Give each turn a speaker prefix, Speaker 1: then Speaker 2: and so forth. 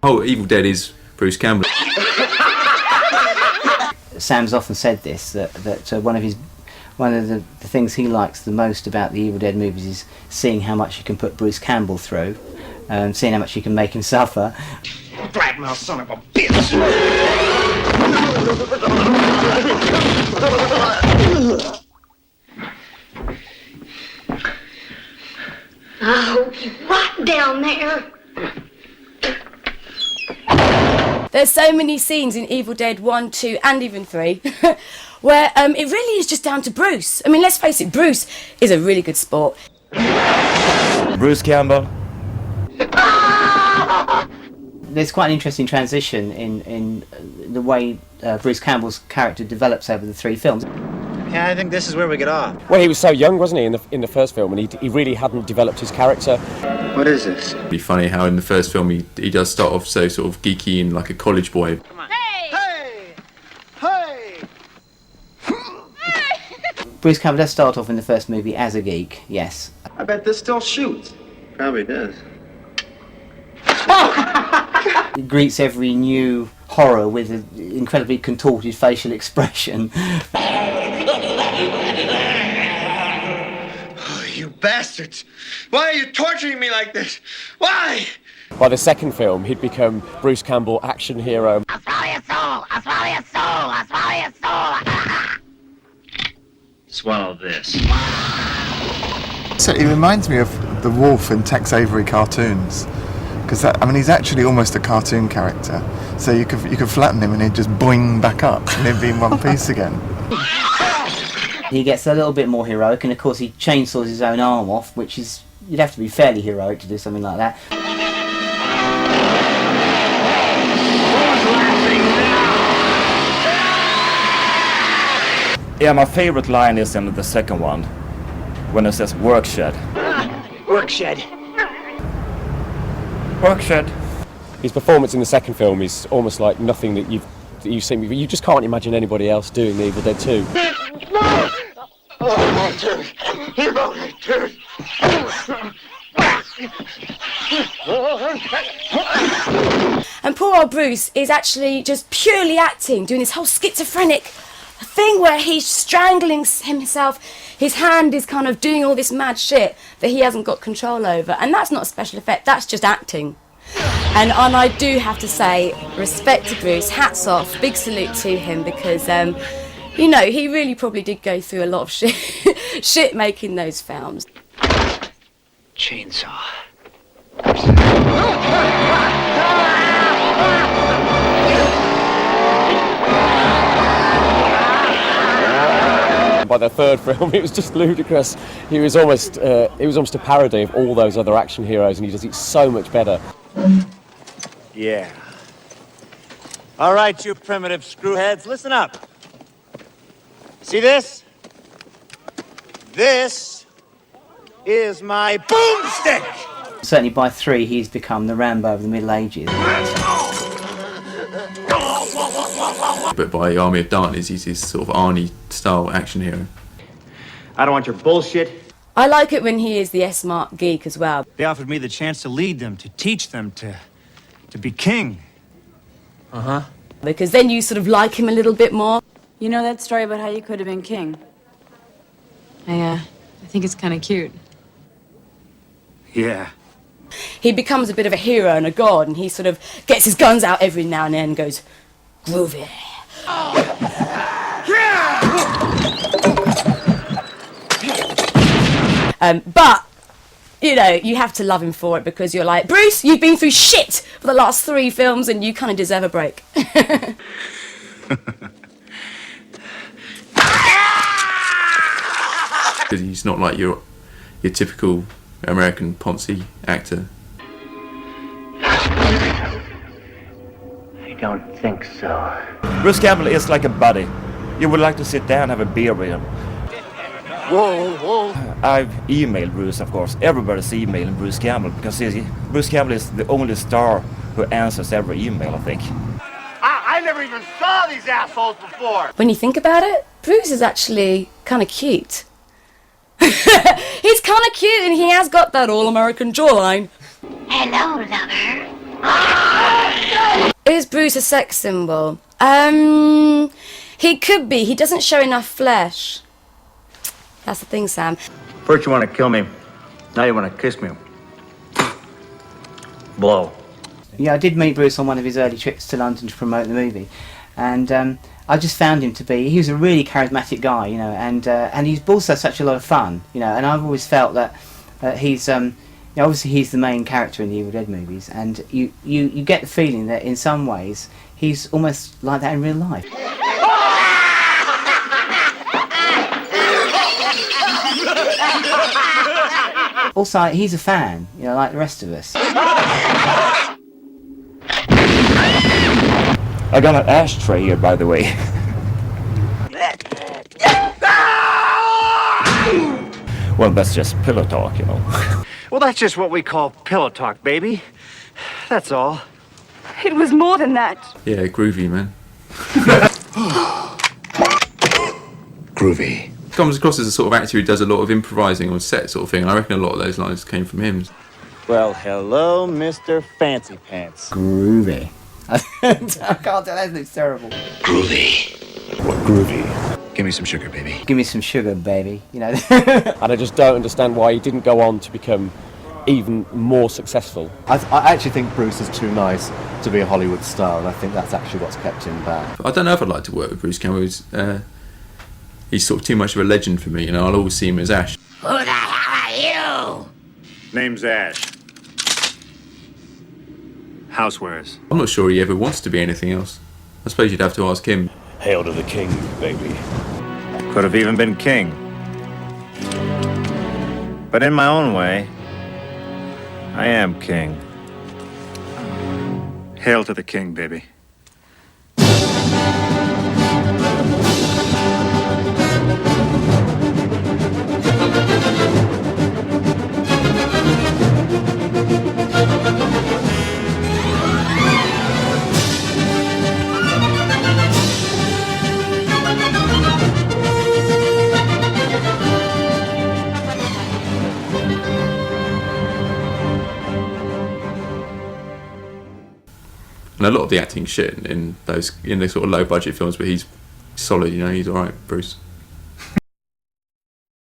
Speaker 1: Oh, Evil Dead is Bruce Campbell.
Speaker 2: Sam's often said this, that one of the things he likes the most about the Evil Dead movies is seeing how much you can put Bruce Campbell through, seeing how much you can make him suffer.
Speaker 3: Bradmouth son of a bitch!
Speaker 4: I hope you rot down there.
Speaker 5: There's so many scenes in Evil Dead 1, 2 and even 3 where it really is just down to Bruce. I mean, let's face it, Bruce is a really good sport.
Speaker 6: Bruce Campbell.
Speaker 2: There's quite an interesting transition in the way Bruce Campbell's character develops over the 3 films.
Speaker 7: Yeah, I think this is where we get off.
Speaker 6: Well, he was so young, wasn't he, in the first film, and he really hadn't developed his character.
Speaker 7: What is this?
Speaker 1: It'd be funny how in the first film he does start off so sort of geeky and like a college boy.
Speaker 4: Come on. Hey! Hey!
Speaker 2: Bruce Campbell does start off in the first movie as a geek, yes.
Speaker 7: I bet this still shoots. Probably does.
Speaker 2: He greets every new horror with an incredibly contorted facial expression.
Speaker 7: Oh, you bastards! Why are you torturing me like this? Why?
Speaker 6: By the second film, he'd become Bruce Campbell, action hero.
Speaker 4: I'll swallow your soul! I'll swallow your soul! I'll swallow your soul!
Speaker 7: Swallow this.
Speaker 8: So he reminds me of the Wolf in Tex Avery cartoons. Because he's actually almost a cartoon character. So you could flatten him and he'd just boing back up and he'd be in one piece again.
Speaker 2: He gets a little bit more heroic, and of course he chainsaws his own arm off, which is, you'd have to be fairly heroic to do something like that.
Speaker 6: Yeah, my favorite line is in the second one, when it says work shed.
Speaker 4: Work shed.
Speaker 6: Work shed. His performance in the second film is almost like nothing that you've seen. You just can't imagine anybody else doing the Evil Dead 2.
Speaker 4: Oh, my turd. You know my turd.
Speaker 5: And poor old Bruce is actually just purely acting, doing this whole schizophrenic thing where he's strangling himself. His hand is kind of doing all this mad shit that he hasn't got control over. And that's not a special effect, that's just acting. And I do have to say, respect to Bruce, hats off, big salute to him, because, you know, he really probably did go through a lot of shit making those films.
Speaker 7: Chainsaw.
Speaker 6: By the third film, it was just ludicrous. He was almost a parody of all those other action heroes, and he does it so much better.
Speaker 7: Yeah. All right, you primitive screwheads, listen up. See this? This is my boomstick!
Speaker 2: Certainly by 3 he's become the Rambo of the Middle Ages.
Speaker 1: But by Army of Darkness, he's this sort of Arnie-style action hero.
Speaker 7: I don't want your bullshit.
Speaker 5: I like it when he is the S-Mark geek as well.
Speaker 7: They offered me the chance to lead them, to teach them, to be king.
Speaker 6: Uh-huh.
Speaker 5: Because then you sort of like him a little bit more.
Speaker 9: You know that story about how you could have been king? I think it's kind of cute.
Speaker 7: Yeah.
Speaker 5: He becomes a bit of a hero and a god, and he sort of gets his guns out every now and then and goes, groovy. But, you know, you have to love him for it, because you're like, Bruce, you've been through shit for the last 3 films and you kind of deserve a break.
Speaker 1: Because he's not like your typical American Ponzi actor.
Speaker 2: I don't think so.
Speaker 6: Bruce Campbell is like a buddy. You would like to sit down and have a beer with him.
Speaker 4: Whoa, whoa.
Speaker 6: I've emailed Bruce, of course. Everybody's emailing Bruce Campbell, because Bruce Campbell is the only star who answers every email, I think.
Speaker 4: I never even saw these assholes before.
Speaker 5: When you think about it, Bruce is actually kind of cute. He's kind of cute, and he has got that all-American jawline.
Speaker 4: Hello, lover.
Speaker 5: Is Bruce a sex symbol? He could be. He doesn't show enough flesh. That's the thing, Sam.
Speaker 3: First you want to kill me, now you want to kiss me. Blow.
Speaker 2: Yeah, I did meet Bruce on one of his early trips to London to promote the movie, and I just found him to be. He was a really charismatic guy, you know, and he's also such a lot of fun, you know. And I've always felt that he's, you know, obviously he's the main character in the Evil Dead movies, and you get the feeling that in some ways he's almost like that in real life. Also, he's a fan, you know, like the rest of us.
Speaker 6: I got an ashtray here, by the way. Well, that's just pillow talk, you know.
Speaker 3: Well, that's just what we call pillow talk, baby. That's all.
Speaker 9: It was more than that.
Speaker 1: Yeah, groovy, man.
Speaker 3: Groovy.
Speaker 1: Comes across as a sort of actor who does a lot of improvising on set sort of thing. I reckon a lot of those lines came from him.
Speaker 3: Well, hello, Mr. Fancy Pants.
Speaker 2: Groovy. I can't do that, it's terrible.
Speaker 3: Groovy. What groovy? Give me some sugar, baby.
Speaker 2: Give me some sugar, baby, you know.
Speaker 10: And I just don't understand why he didn't go on to become even more successful.
Speaker 11: I actually think Bruce is too nice to be a Hollywood star, and I think that's actually what's kept him back.
Speaker 1: I don't know if I'd like to work with Bruce Campbell. He's sort of too much of a legend for me, you know. I'll always see him as Ash.
Speaker 4: Who the hell are you?
Speaker 3: Name's Ash. Housewares.
Speaker 1: I'm not sure he ever wants to be anything else. I suppose you'd have to ask him.
Speaker 6: Hail to the king, baby.
Speaker 3: Could have even been king. But in my own way, I am king. Hail to the king, baby.
Speaker 1: And a lot of the acting shit in the sort of low budget films, but he's solid, you know. He's all right, Bruce.